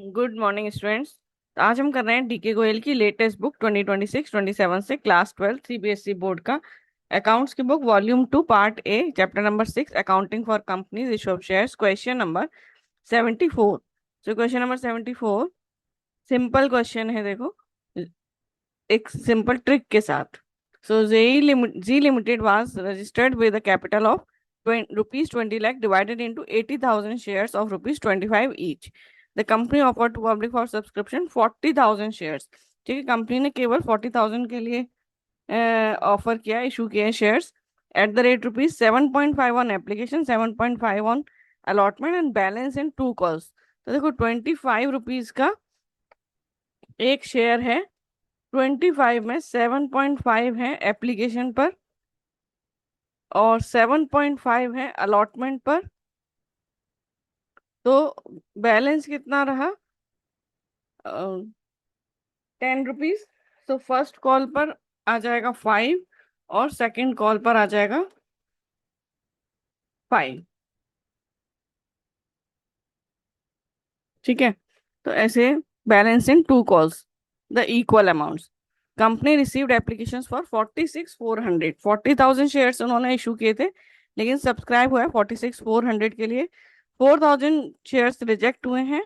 Good morning students. आज हम कर रहे हैं डीके गोयल की लेटेस्ट बुक 2026-27 से क्लास 12 सीबीएसई बोर्ड का अकाउंट्स की book volume 2 part A chapter number 6 accounting for companies issue of shares question number 74। So question number 74 simple question है। देखो एक सिंपल ट्रिक के साथ। So G limited was registered with a capital of ₹20 lakh divided into 80,000 shares of ₹25 each. The company offered to public for subscription 40,000 shares. ठीक है, company ने केवल 40,000 के लिए ऑफर किया, इशू किए shares at the rate ₹7.5 on application, 7.5 on allotment and balance in 2 calls. तो देखो ₹25 का एक शेयर है, 25 में 7.5 है एप्लीकेशन पर और 7.5 है अलॉटमेंट पर। तो बैलेंस कितना रहा? ₹10। तो फर्स्ट कॉल पर आ जाएगा 5 और सेकंड कॉल पर आ जाएगा 5। ठीक है, तो ऐसे balance in 2 calls the equal amounts. Company received applications for 46,400, 40,000 shares उन्होंने इशू किए थे, लेकिन सब्सक्राइब हुआ है 46,400 के लिए। 4,000 शेयर्स रिजेक्ट हुए हैं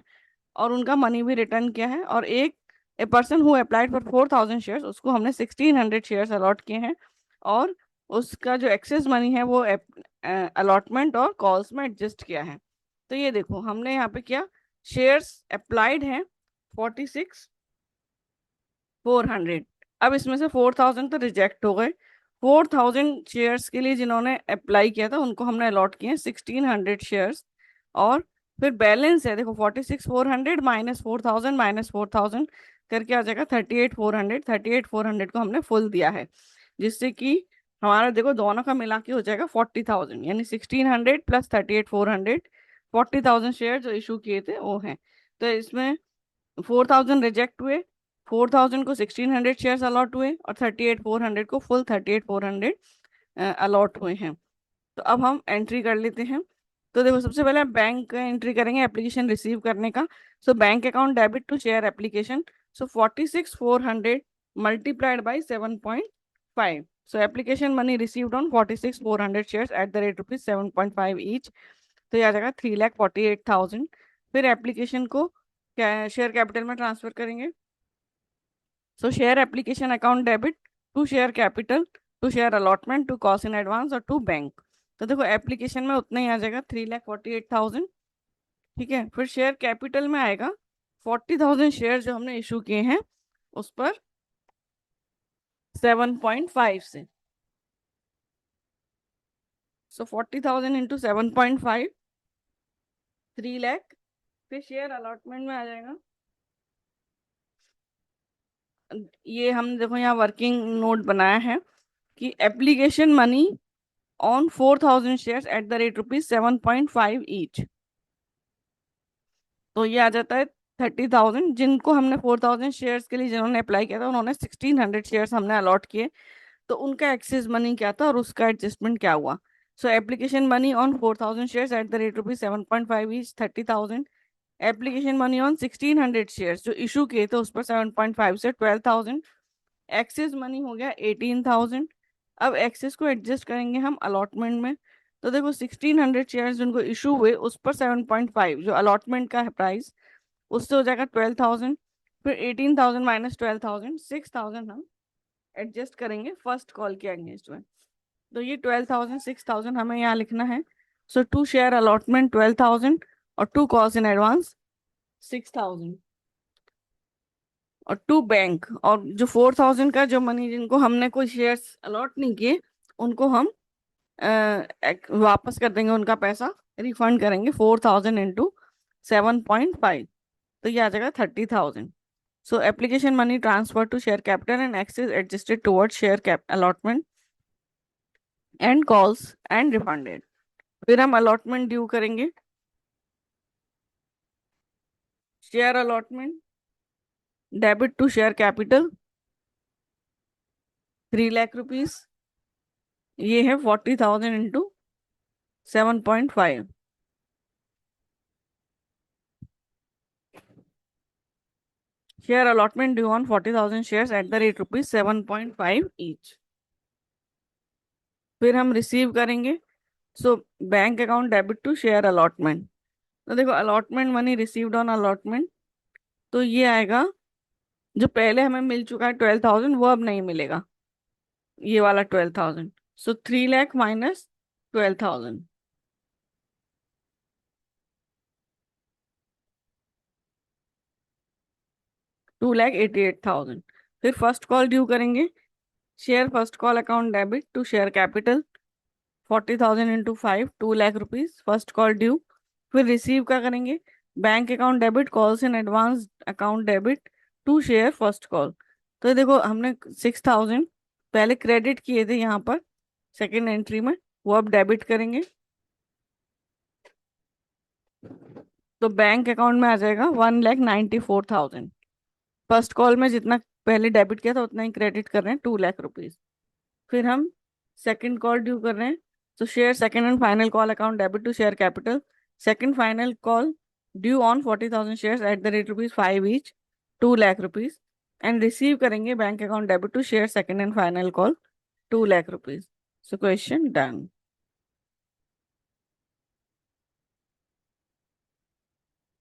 और उनका मनी भी रिटर्न किया है। और एक a person who applied for 4,000 shares, उसको हमने 1,600 शेयर्स अलॉट किए हैं और उसका जो एक्सेस मनी है वो अलॉटमेंट और कॉल्स में एडजस्ट किया है। तो ये देखो हमने यहाँ पे क्या, शेयर्स अप्लाइड हैं 46,400। अब इसमें से 4,000 तो रिजेक्ट हो गए। 4,000 शेयर्स के लिए जिन्होंने अप्लाई किया था उनको हमने अलॉट किए 1,600 शेयर्स। और फिर बैलेंस है, देखो 46,400 -4,000 करके आ जाएगा 38,400। 38,400 को हमने फुल दिया है, जिससे कि हमारा देखो दोनों का मिला के हो जाएगा 40,000, यानी 1,600 प्लस 38,400, 40,000 शेयर जो इशू किए थे वो हैं। तो इसमें 4,000 रिजेक्ट हुए, 4,000 को 1,600 शेयर्स अलॉट हुए और 38,400 को फुल 38,400 अलॉट हुए हैं। तो अब हम एंट्री कर लेते हैं। तो देखो सबसे पहले हम बैंक का एंट्री करेंगे एप्लीकेशन रिसीव करने का। So bank account debit to share application. So 46,400 multiplied by 7.5। So application money received on 46,400 shares at the rate ₹7.5 each. तो यह आ जाएगा 3,48,000। फिर एप्लीकेशन को शेयर कैपिटल में ट्रांसफर करेंगे। So share application account debit to share capital to share allotment to cost in advance और to bank. तो देखो एप्लीकेशन में उतना ही आ जाएगा 3,48,000। ठीक है, फिर शेयर कैपिटल में आएगा 40,000 शेयर जो हमने इशू किए हैं उस पर 7.5 से। सो 40,000 इंटू 7.5, 3 लाख। फिर शेयर अलॉटमेंट में आ जाएगा, ये हम देखो यहाँ वर्किंग नोट बनाया है कि application money on 4,000 shares at the rate ₹7.5 each. तो ये आ जाता है 30,000। जिनको हमने 4,000 शेयर्स के लिए जिन्होंने अप्लाई किया था उन्होंने 1,600 शेयर्स हमने अलॉट किए, तो उनका एक्सेस मनी क्या था और उसका एडजस्टमेंट क्या हुआ। सो application money on 4,000 shares at the rate ₹7.5 each 30,000। Application money on 1,600 shares जो इशू किए थे उस पर 7.5 से 12,000। एक्सेस मनी हो गया 18,000। अब एक्सेस को एडजस्ट करेंगे हम अलॉटमेंट में। तो देखो 1,600 शेयर्स जिनको इशू हुए उस पर 7.5 जो अलॉटमेंट का है प्राइस, उससे हो जाएगा 12,000। फिर 18,000 माइनस 12,000, 6,000 हम एडजस्ट करेंगे फर्स्ट कॉल के अगेंस्ट में। तो ये 12,000 6,000 हमें यहाँ लिखना है। सो टू शेयर अलॉटमेंट 12,000 और टू कॉल्स इन एडवांस 6,000 और टू बैंक। और जो 4,000 का जो मनी जिनको हमने कोई शेयर्स अलॉट नहीं किए उनको हम वापस कर देंगे, उनका पैसा रिफंड करेंगे 4,000 इंटू 7.5। तो ये आ जाएगा 30,000। So application money transfer to share capital and excess adjusted toward share cap allotment and calls and refunded. फिर हम अलॉटमेंट ड्यू करेंगे। Share allotment debit to share capital 3 lakh rupees. ये है 40,000 into 7.5। Share allotment due on 40,000 shares at the rate rupees 7.5 each. फिर हम receive करेंगे। So bank account debit to share allotment. तो देखो allotment money received on allotment, तो ये आएगा, जो पहले हमें मिल चुका है 12,000 वो अब नहीं मिलेगा, ये वाला 12,000। So 3 lakh minus 12,000, 2,88,000। फिर फर्स्ट कॉल ड्यू करेंगे। Share first call account debit to share capital 40,000 into 5, 2 lakh rupees first call due. फिर रिसीव का करेंगे, bank account debit calls in advance account debit to share first call. तो ये देखो हमने 6,000 पहले क्रेडिट किए थे यहाँ पर सेकेंड एंट्री में, वो अब डेबिट करेंगे। तो बैंक अकाउंट में आ जाएगा 1,94,000। फर्स्ट कॉल में जितना पहले डेबिट किया था उतना ही क्रेडिट कर रहे हैं, 2 लाख रुपीज। फिर हम सेकंड कॉल ड्यू कर रहे हैं। तो share second and final call account debit to share capital, second final call due on 40,000 shares at the rate rupees 5 each, 2 lakh rupees. And receive करेंगे bank account debit to share second and final call 2 lakh rupees. So question done.